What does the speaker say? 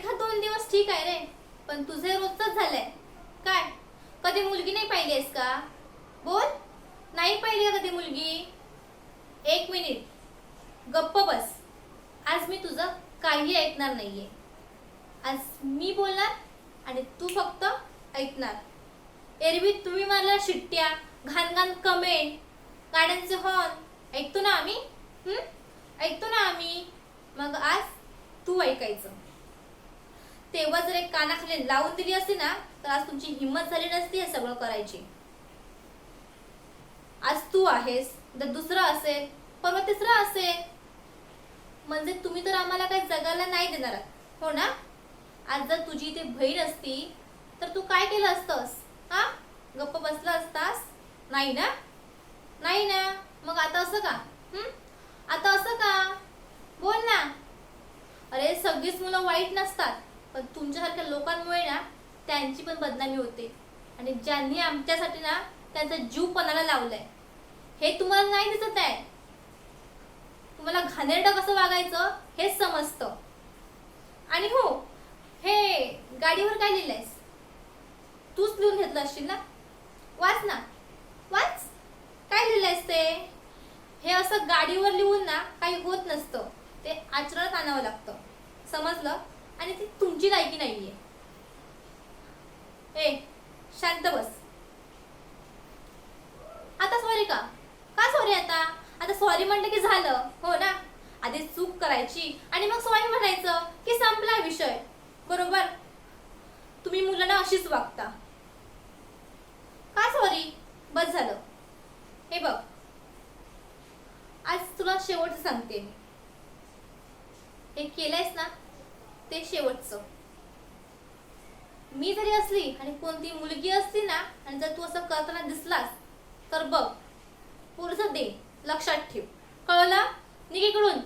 एखाद 2 दिवस ठीक आहे रे, पण तुझे रोजच झालंय काय? कधी मुलगी नाही पाहिलीस का? बोल, नाही पाहिली का कधी मुलगी? 1 मिनिट गप्प बस. आज मी तुझं काही ऐकणार नाहीये. आज मी बोलणार आणि तू फक्त ऐकणार. एरवी तुम्ही मारल्या शिट्ट्या, घाण घाण कमेंट, गाड्यांचे हॉर्न ऐकतो ना आम्ही. ऐकतो ना आम्ही. मग आज तू ऐकायचं. तेव्हा जर एक कानाखाली लावून दिली असती ना, तर आज तुमची हिंमत झाली नसती हे सगळं करायची. आज तू आहेस, तर दुसरं असेल, परवा तिसरं असेल. म्हणजे तुम्ही तर आम्हाला काही जगायला नाही देणार, हो ना? आज जर तुझी ते बहीण असती तर तू काय केलं असतंस? हा, गप्प बसला असतास? नाही ना? नाही ना? मग आता असं का? आता असं का? बोल ना. अरे सगळीच मुलं वाईट नसतात, पण तुमच्यासारख्या लोकांमुळे ना त्यांची पण बदनामी होते. आणि ज्यांनी आमच्यासाठी ना त्यांचा जीव पणाला लावलाय हे तुम्हाला नाही दिसत आहे. तुम्हाला घाणेरडं कसं वागायचं हेच समजतं. आणि हो, हे गाडीवर काय लिहिलंयस? तूच लिहून घेतलं असशील ना? वाच ना, वाच. काय लिहिलंयस ते? हे असं गाडीवर लिहून ना काही होत नसतं. ते आचरणात आणावं लागतं, समजलं? आणि ती तुमची लायकी नाहीये. ए, शांत बस. आता सॉरी का? का सॉरी आता? आता सॉरी म्हणलं की झालं, हो ना? आधी चूक करायची आणि मग सॉरी म्हणायचं की संपला विषय, बरोबर? तुम्ही मुलांना अशीच वागता. का सॉरी? बस झालं. हे बघ, आज तुला शेवटचं सांगते मी. हे केलंयस ना ते शेवटचं. मी जरी असली आणि कोणती मुलगी असती ना, आणि जर तू असं करताना दिसलास तर बघ, पुढचं दे लक्षात ठेव. कळलं? निघ इकडून.